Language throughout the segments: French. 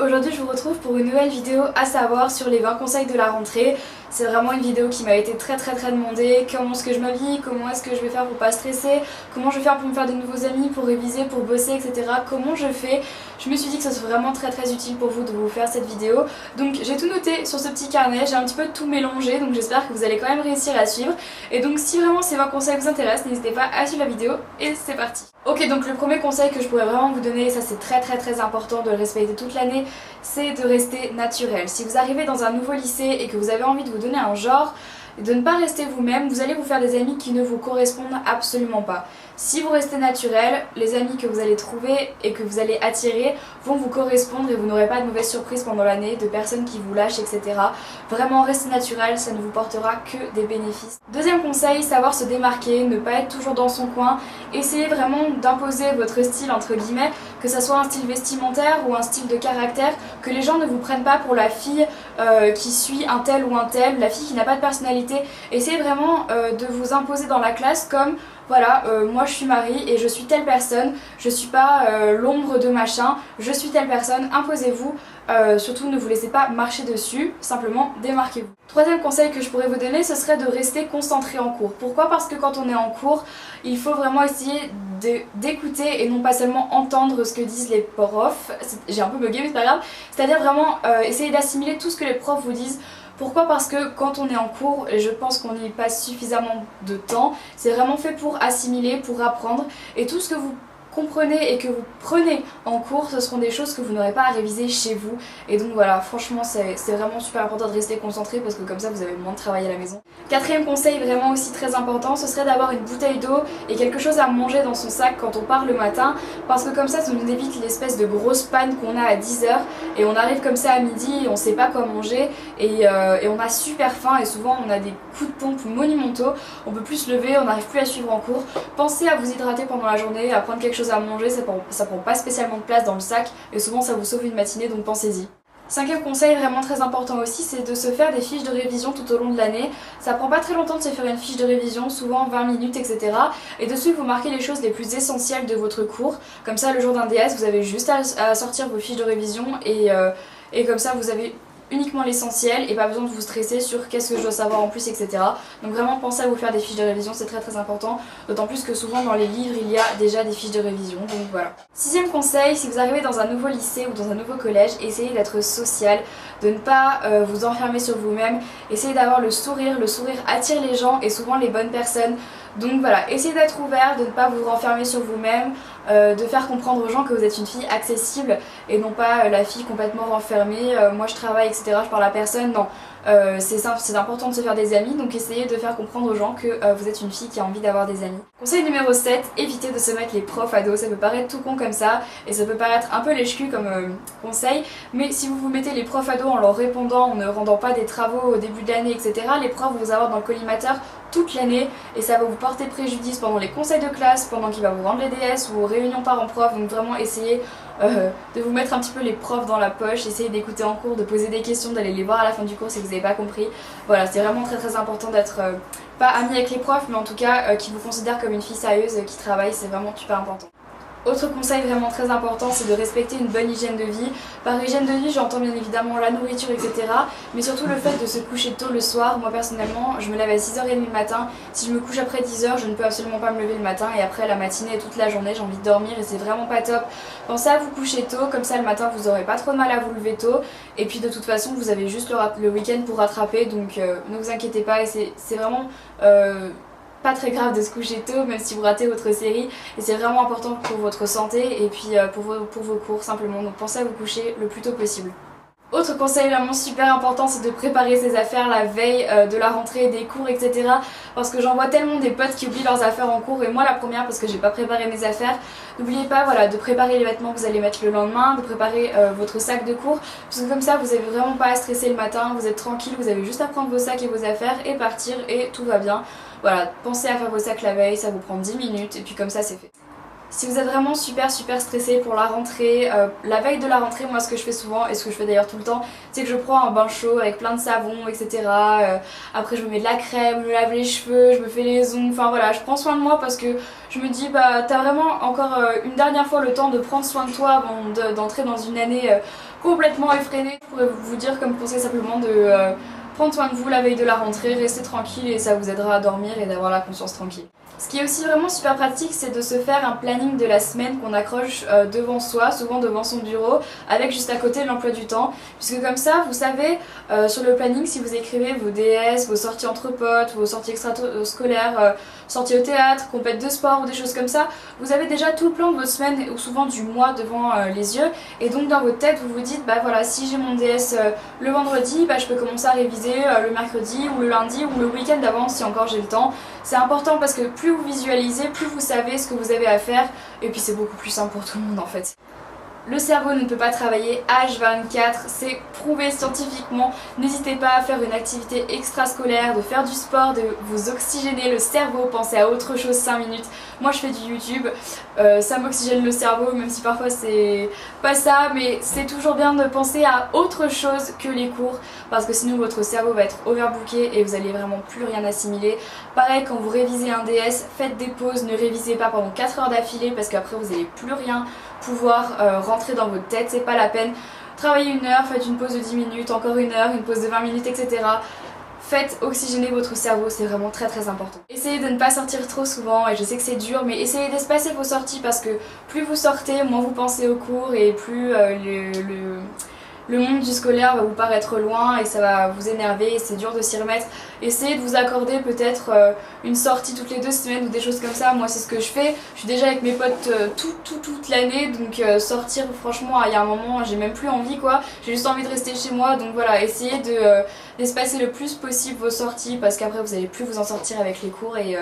aujourd'hui je vous retrouve pour une nouvelle vidéo, à savoir sur les 20 conseils de la rentrée. C'est vraiment une vidéo qui m'a été très demandée. Comment est-ce que je m'habille, comment est-ce que je vais faire pour pas stresser, comment je vais faire pour me faire de nouveaux amis, pour réviser, pour bosser, etc. Comment je fais. Je me suis dit que ce serait vraiment très utile pour vous de vous faire cette vidéo. Donc j'ai tout noté sur ce petit carnet, j'ai un petit peu tout mélangé, donc j'espère que vous allez quand même réussir à suivre. Et donc si vraiment ces 20 conseils vous intéressent, n'hésitez pas à suivre la vidéo et c'est parti. Ok, donc le premier conseil que je pourrais vraiment vous donner, ça c'est très important de le respecter toute l'année, c'est de rester naturel. Si vous arrivez dans un nouveau lycée et que vous avez envie de vous donner un genre, de ne pas rester vous-même, vous allez vous faire des amis qui ne vous correspondent absolument pas. Si vous restez naturel, les amis que vous allez trouver et que vous allez attirer vont vous correspondre et vous n'aurez pas de mauvaises surprises pendant l'année, de personnes qui vous lâchent, etc. Vraiment, rester naturel, ça ne vous portera que des bénéfices. Deuxième conseil, savoir se démarquer, ne pas être toujours dans son coin. Essayez vraiment d'imposer votre style, entre guillemets, que ça soit un style vestimentaire ou un style de caractère, que les gens ne vous prennent pas pour la fille qui suit un tel ou un tel, la fille qui n'a pas de personnalité. Essayez vraiment de vous imposer dans la classe comme voilà, moi je suis Marie et je suis telle personne, je suis pas l'ombre de machin, je suis telle personne, imposez-vous, surtout ne vous laissez pas marcher dessus, simplement démarquez-vous. Troisième conseil que je pourrais vous donner, ce serait de rester concentré en cours. Pourquoi? Parce que quand on est en cours, il faut vraiment essayer d'écouter et non pas seulement entendre ce que disent les profs. J'ai un peu bugué mais c'est pas grave, c'est-à-dire vraiment essayer d'assimiler tout ce que les profs vous disent. Pourquoi? Parce que quand on est en cours, et je pense qu'on y passe suffisamment de temps, c'est vraiment fait pour assimiler, pour apprendre, et tout ce que vous comprenez et que vous prenez en cours, ce seront des choses que vous n'aurez pas à réviser chez vous. Et donc voilà, franchement c'est vraiment super important de rester concentré parce que comme ça vous avez moins de travail à la maison. Quatrième conseil vraiment aussi très important, ce serait d'avoir une bouteille d'eau et quelque chose à manger dans son sac quand on part le matin, parce que comme ça nous évite l'espèce de grosse panne qu'on a à 10h et on arrive comme ça à midi et on sait pas quoi manger et on a super faim et souvent on a des coups de pompe monumentaux, on peut plus se lever, on n'arrive plus à suivre en cours. Pensez à vous hydrater pendant la journée, à prendre quelque chose à manger, ça prend pas spécialement de place dans le sac et souvent ça vous sauve une matinée, donc pensez-y. Cinquième conseil vraiment très important aussi, c'est de se faire des fiches de révision tout au long de l'année. Ça prend pas très longtemps de se faire une fiche de révision, souvent 20 minutes, etc. Et dessus vous marquez les choses les plus essentielles de votre cours. Comme ça le jour d'un DS vous avez juste à sortir vos fiches de révision et comme ça vous avez uniquement l'essentiel et pas besoin de vous stresser sur qu'est-ce que je dois savoir en plus, etc. Donc vraiment pensez à vous faire des fiches de révision, c'est très important, d'autant plus que souvent dans les livres il y a déjà des fiches de révision, donc voilà. Sixième conseil, si vous arrivez dans un nouveau lycée ou dans un nouveau collège, essayez d'être social, de ne pas vous enfermer sur vous-même, essayez d'avoir le sourire attire les gens et souvent les bonnes personnes. Donc voilà, essayez d'être ouvert, de ne pas vous renfermer sur vous-même, de faire comprendre aux gens que vous êtes une fille accessible et non pas la fille complètement renfermée, moi je travaille, etc., je parle à personne, non. C'est important de se faire des amis, donc essayez de faire comprendre aux gens que vous êtes une fille qui a envie d'avoir des amis. Conseil numéro 7, évitez de se mettre les profs à dos. Ça peut paraître tout con comme ça et ça peut paraître un peu lèche-cul comme conseil, mais si vous vous mettez les profs à dos en leur répondant, en ne rendant pas des travaux au début de l'année, etc., les profs vont vous avoir dans le collimateur toute l'année et ça va vous porter préjudice pendant les conseils de classe, pendant qu'il va vous rendre les DS ou aux réunions parents-prof, donc vraiment essayez de vous mettre un petit peu les profs dans la poche, essayez d'écouter en cours, de poser des questions, d'aller les voir à la fin du cours si vous n'avez pas compris. Voilà, c'est vraiment très important d'être pas ami avec les profs, mais en tout cas qui vous considèrent comme une fille sérieuse qui travaille, c'est vraiment super important. Autre conseil vraiment très important, c'est de respecter une bonne hygiène de vie. Par hygiène de vie, j'entends bien évidemment la nourriture, etc. Mais surtout le fait de se coucher tôt le soir. Moi personnellement, je me lève à 6h30 le matin. Si je me couche après 10h, je ne peux absolument pas me lever le matin. Et après la matinée et toute la journée, j'ai envie de dormir et c'est vraiment pas top. Pensez à vous coucher tôt, comme ça le matin vous aurez pas trop de mal à vous lever tôt. Et puis de toute façon, vous avez juste le week-end pour rattraper. Donc ne vous inquiétez pas et c'est vraiment pas très grave de se coucher tôt même si vous ratez votre série et c'est vraiment important pour votre santé et puis pour vos cours simplement, donc pensez à vous coucher le plus tôt possible. Autre conseil vraiment super important, c'est de préparer ses affaires la veille de la rentrée, des cours, etc. Parce que j'en vois tellement des potes qui oublient leurs affaires en cours et moi la première parce que j'ai pas préparé mes affaires. N'oubliez pas voilà, de préparer les vêtements que vous allez mettre le lendemain, de préparer votre sac de cours parce que comme ça vous avez vraiment pas à stresser le matin, vous êtes tranquille, vous avez juste à prendre vos sacs et vos affaires et partir et tout va bien. Voilà, pensez à faire vos sacs la veille, ça vous prend 10 minutes et puis comme ça c'est fait. Si vous êtes vraiment super stressé pour la rentrée, la veille de la rentrée, moi ce que je fais souvent et ce que je fais d'ailleurs tout le temps, c'est que je prends un bain chaud avec plein de savon, etc. Après je me mets de la crème, je me lave les cheveux, je me fais les ongles, enfin voilà, je prends soin de moi parce que je me dis bah t'as vraiment encore une dernière fois le temps de prendre soin de toi avant d'entrer dans une année complètement effrénée. Je pourrais vous dire comme conseil simplement de prendre soin de vous la veille de la rentrée, rester tranquille et ça vous aidera à dormir et d'avoir la conscience tranquille. Ce qui est aussi vraiment super pratique, c'est de se faire un planning de la semaine qu'on accroche devant soi, souvent devant son bureau, avec juste à côté l'emploi du temps. Puisque comme ça, vous savez sur le planning, si vous écrivez vos DS, vos sorties entre potes, vos sorties extrascolaires, sorties au théâtre, compètes de sport ou des choses comme ça, vous avez déjà tout le plan de votre semaine ou souvent du mois devant les yeux. Et donc dans votre tête, vous vous dites, bah voilà, si j'ai mon DS le vendredi, bah je peux commencer à réviser le mercredi ou le lundi ou le week-end d'avance si encore j'ai le temps. C'est important parce que plus vous visualisez, plus vous savez ce que vous avez à faire et puis c'est beaucoup plus simple pour tout le monde en fait. Le cerveau ne peut pas travailler H24, c'est prouvé scientifiquement. N'hésitez pas à faire une activité extrascolaire, de faire du sport, de vous oxygéner le cerveau, pensez à autre chose 5 minutes. Moi je fais du YouTube, ça m'oxygène le cerveau, même si parfois c'est pas ça, mais c'est toujours bien de penser à autre chose que les cours, parce que sinon votre cerveau va être overbooké et vous allez vraiment plus rien assimiler. Pareil, quand vous révisez un DS, faites des pauses, ne révisez pas pendant 4 heures d'affilée, parce qu'après vous n'allez plus rien pouvoir rentrer dans votre tête, c'est pas la peine. Travaillez 1 heure, faites une pause de 10 minutes, encore 1 heure, une pause de 20 minutes, etc. Faites oxygéner votre cerveau, c'est vraiment très important. Essayez de ne pas sortir trop souvent, et je sais que c'est dur, mais essayez d'espacer vos sorties parce que plus vous sortez, moins vous pensez aux cours et plus le monde du scolaire va vous paraître loin et ça va vous énerver et c'est dur de s'y remettre. Essayez de vous accorder peut-être une sortie toutes les 2 semaines ou des choses comme ça. Moi c'est ce que je fais. Je suis déjà avec mes potes toute l'année, donc sortir franchement il y a un moment j'ai même plus envie quoi. J'ai juste envie de rester chez moi, donc voilà, essayez d'espacer le plus possible vos sorties parce qu'après vous allez plus vous en sortir avec les cours et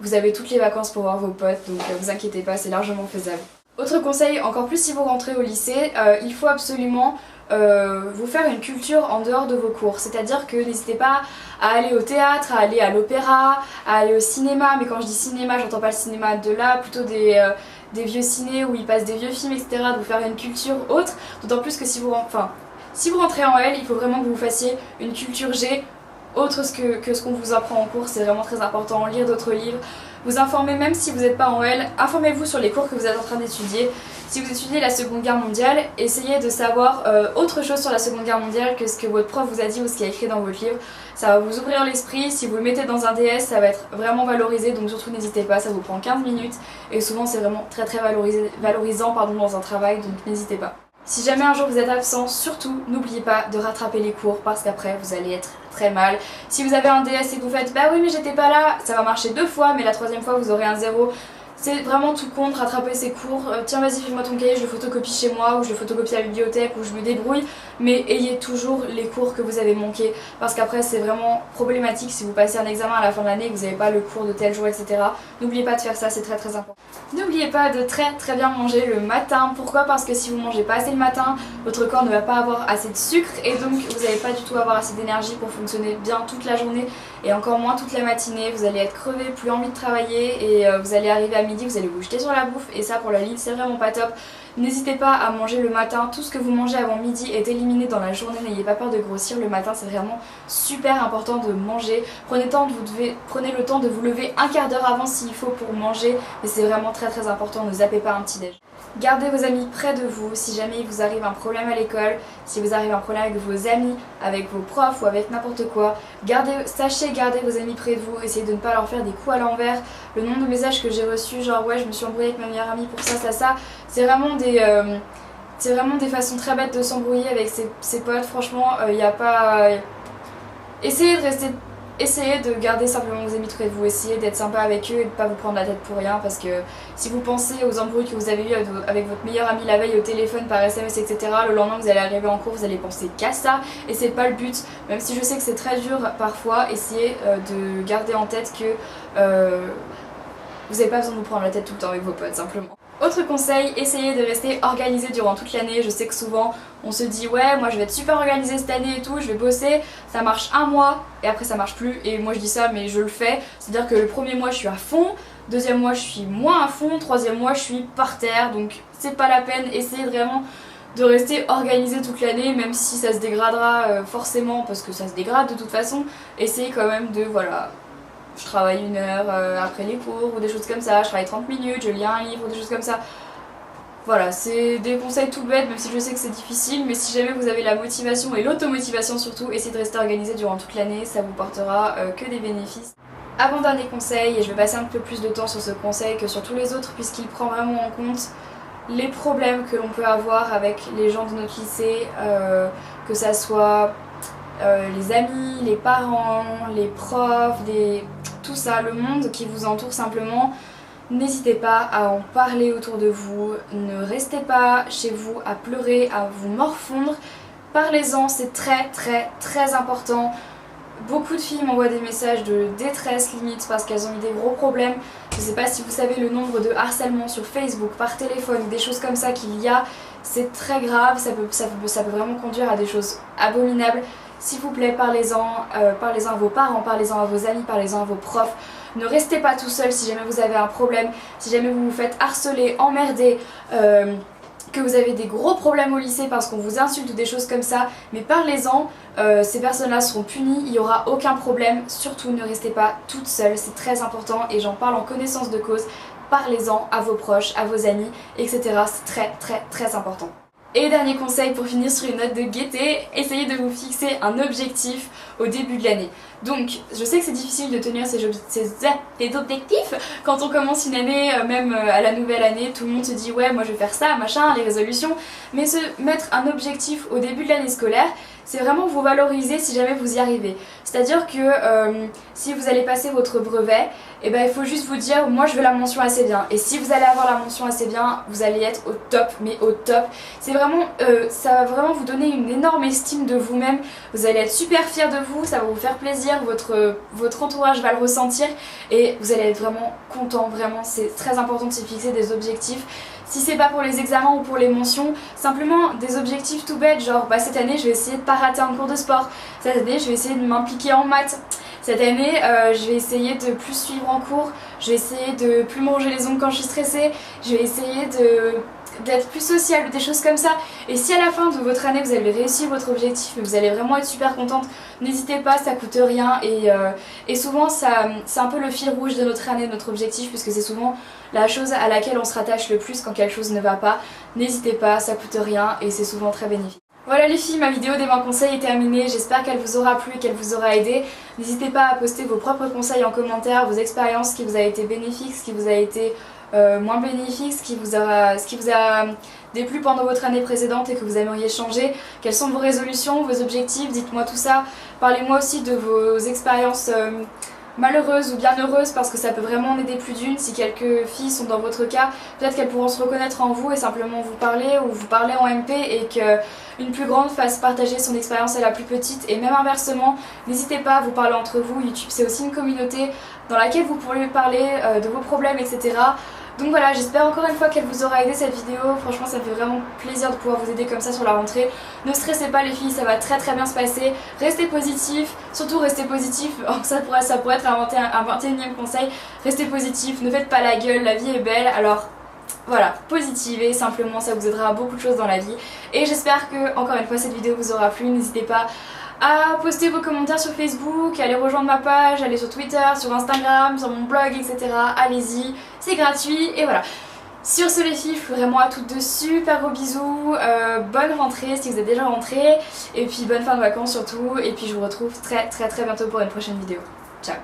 vous avez toutes les vacances pour voir vos potes, donc vous inquiétez pas, c'est largement faisable. Autre conseil, encore plus si vous rentrez au lycée, il faut absolument vous faire une culture en dehors de vos cours, c'est-à-dire que n'hésitez pas à aller au théâtre, à aller à l'opéra, à aller au cinéma, mais quand je dis cinéma j'entends pas le cinéma de là, plutôt des vieux ciné où ils passent des vieux films etc, de vous faire une culture autre, d'autant plus que si vous rentrez en L, il faut vraiment que vous fassiez une culture G autre que ce qu'on vous apprend en cours, c'est vraiment très important, lire d'autres livres, vous informer même si vous n'êtes pas en L, informez-vous sur les cours que vous êtes en train d'étudier. Si vous étudiez la Seconde Guerre mondiale, essayez de savoir autre chose sur la Seconde Guerre mondiale que ce que votre prof vous a dit ou ce qui est écrit dans votre livre. Ça va vous ouvrir l'esprit, si vous le mettez dans un DS, ça va être vraiment valorisé, donc surtout n'hésitez pas, ça vous prend 15 minutes et souvent c'est vraiment très valorisant dans un travail, donc n'hésitez pas. Si jamais un jour vous êtes absent, surtout n'oubliez pas de rattraper les cours parce qu'après vous allez être très mal. Si vous avez un DS et que vous faites bah oui mais j'étais pas là, ça va marcher 2 fois mais la 3e fois vous aurez un 0. C'est vraiment tout con de rattraper ses cours, tiens vas-y file-moi ton cahier, je le photocopie chez moi ou je le photocopie à la bibliothèque ou je me débrouille, mais ayez toujours les cours que vous avez manqués parce qu'après c'est vraiment problématique si vous passez un examen à la fin de l'année et que vous n'avez pas le cours de tel jour etc. N'oubliez pas de faire ça, c'est très important. N'oubliez pas de très bien manger le matin, pourquoi? Parce que si vous mangez pas assez le matin, votre corps ne va pas avoir assez de sucre et donc vous n'allez pas du tout avoir assez d'énergie pour fonctionner bien toute la journée et encore moins toute la matinée, vous allez être crevé, plus envie de travailler et vous allez arriver à midi, vous allez vous jeter sur la bouffe et ça pour la ligne c'est vraiment pas top. N'hésitez pas à manger le matin, tout ce que vous mangez avant midi est éliminé dans la journée, n'ayez pas peur de grossir le matin, c'est vraiment super important de manger. Prenez le temps de vous lever un quart d'heure avant s'il faut pour manger et c'est vraiment très important, ne zappez pas un petit déj. Gardez vos amis près de vous si jamais il vous arrive un problème à l'école, si vous arrive un problème avec vos amis, avec vos profs ou avec n'importe quoi. Sachez garder vos amis près de vous, essayez de ne pas leur faire des coups à l'envers. Le nombre de messages que j'ai reçus genre ouais je me suis embrouillée avec ma meilleure amie pour ça, c'est vraiment des façons très bêtes de s'embrouiller avec ses potes, franchement il n'y a pas... Essayez de garder simplement vos amis près de vous, essayez d'être sympa avec eux et de ne pas vous prendre la tête pour rien parce que si vous pensez aux embrouilles que vous avez eues avec votre meilleur ami la veille au téléphone par SMS etc, le lendemain vous allez arriver en cours, vous allez penser qu'à ça et c'est pas le but, même si je sais que c'est très dur parfois, essayez de garder en tête que vous n'avez pas besoin de vous prendre la tête tout le temps avec vos potes simplement. Autre conseil, essayez de rester organisé durant toute l'année. Je sais que souvent on se dit ouais moi je vais être super organisée cette année et tout, je vais bosser, ça marche un mois et après ça marche plus et moi je dis ça mais je le fais. C'est à dire que le premier mois je suis à fond, deuxième mois je suis moins à fond, troisième mois je suis par terre, donc c'est pas la peine. Essayez vraiment de rester organisé toute l'année même si ça se dégradera forcément parce que ça se dégrade de toute façon. Essayez quand même de voilà, je travaille 1 heure après les cours ou des choses comme ça, je travaille 30 minutes, je lis un livre ou des choses comme ça. Voilà, c'est des conseils tout bêtes, même si je sais que c'est difficile, mais si jamais vous avez la motivation et l'automotivation surtout, essayez de rester organisé durant toute l'année, ça vous portera que des bénéfices. Avant-dernier conseil, et je vais passer un peu plus de temps sur ce conseil que sur tous les autres, puisqu'il prend vraiment en compte les problèmes que l'on peut avoir avec les gens de notre lycée, que ça soit les amis, les parents, les profs, tout ça, le monde qui vous entoure simplement. N'hésitez pas à en parler autour de vous, ne restez pas chez vous à pleurer, à vous morfondre. Parlez-en, c'est très important. Beaucoup de filles m'envoient des messages de détresse limite parce qu'elles ont eu des gros problèmes. Je sais pas si vous savez le nombre de harcèlements sur Facebook, par téléphone, des choses comme ça qu'il y a. C'est très grave, ça peut vraiment conduire à des choses abominables. S'il vous plaît, parlez-en à vos parents, parlez-en à vos amis, parlez-en à vos profs. Ne restez pas tout seul si jamais vous avez un problème, si jamais vous vous faites harceler, emmerder, que vous avez des gros problèmes au lycée parce qu'on vous insulte ou des choses comme ça, mais parlez-en, ces personnes-là seront punies, il n'y aura aucun problème. Surtout ne restez pas toute seule, c'est très important et j'en parle en connaissance de cause. Parlez-en à vos proches, à vos amis, etc. C'est très important. Et dernier conseil pour finir sur une note de gaieté, essayez de vous fixer un objectif au début de l'année. Donc je sais que c'est difficile de tenir ces objectifs quand on commence une année, même à la nouvelle année, tout le monde se dit ouais moi je vais faire ça, machin, les résolutions, mais se mettre un objectif au début de l'année scolaire, c'est vraiment vous valoriser si jamais vous y arrivez. C'est-à-dire que si vous allez passer votre brevet, et ben il faut juste vous dire moi je veux la mention assez bien. Et si vous allez avoir la mention assez bien, vous allez être au top, mais au top. C'est vraiment, ça va vraiment vous donner une énorme estime de vous-même. Vous allez être super fiers de vous, ça va vous faire plaisir, votre entourage va le ressentir et vous allez être vraiment content. Vraiment, c'est très important de se fixer des objectifs. Si c'est pas pour les examens ou pour les mentions, simplement des objectifs tout bêtes, genre bah, cette année je vais essayer de pas rater un cours de sport, cette année je vais essayer de m'impliquer en maths, cette année je vais essayer de plus suivre en cours, je vais essayer de plus me ronger les ongles quand je suis stressée, je vais essayer d'être plus sociable, des choses comme ça. Et si à la fin de votre année vous avez réussi votre objectif et vous allez vraiment être super contente, n'hésitez pas, ça coûte rien et souvent c'est un peu le fil rouge de notre année, de notre objectif, puisque c'est souvent la chose à laquelle on se rattache le plus quand quelque chose ne va pas. N'hésitez pas, ça coûte rien et c'est souvent très bénéfique. Voilà les filles, ma vidéo des 20 conseils est terminée, j'espère qu'elle vous aura plu et qu'elle vous aura aidé. N'hésitez pas à poster vos propres conseils en commentaire, vos expériences, ce qui vous a été bénéfique, ce qui vous a été moins bénéfique, ce qui vous a déplu pendant votre année précédente et que vous aimeriez changer. Quelles sont vos résolutions, vos objectifs, dites-moi tout ça. Parlez-moi aussi de vos expériences malheureuses ou bien heureuses parce que ça peut vraiment en aider plus d'une. Si quelques filles sont dans votre cas, peut-être qu'elles pourront se reconnaître en vous et simplement vous parler ou vous parler en MP et qu'une plus grande fasse partager son expérience à la plus petite et même inversement. N'hésitez pas à vous parler entre vous, YouTube c'est aussi une communauté dans laquelle vous pourrez parler de vos problèmes, etc. Donc voilà, j'espère encore une fois qu'elle vous aura aidé cette vidéo. Franchement ça me fait vraiment plaisir de pouvoir vous aider comme ça sur la rentrée. Ne stressez pas les filles, ça va très bien se passer. Restez positifs, surtout restez positifs. Ça pourrait être un 21e conseil. Restez positifs, ne faites pas la gueule, la vie est belle. Alors voilà, positivez simplement, ça vous aidera à beaucoup de choses dans la vie. Et j'espère que encore une fois cette vidéo vous aura plu. N'hésitez pas à poster vos commentaires sur Facebook, à aller rejoindre ma page, aller sur Twitter, sur Instagram, sur mon blog, etc. Allez-y, c'est gratuit et voilà. Sur ce les filles, je vous ferai moi à toutes de super gros bisous, bonne rentrée si vous êtes déjà rentrés, et puis bonne fin de vacances surtout, et puis je vous retrouve très bientôt pour une prochaine vidéo. Ciao.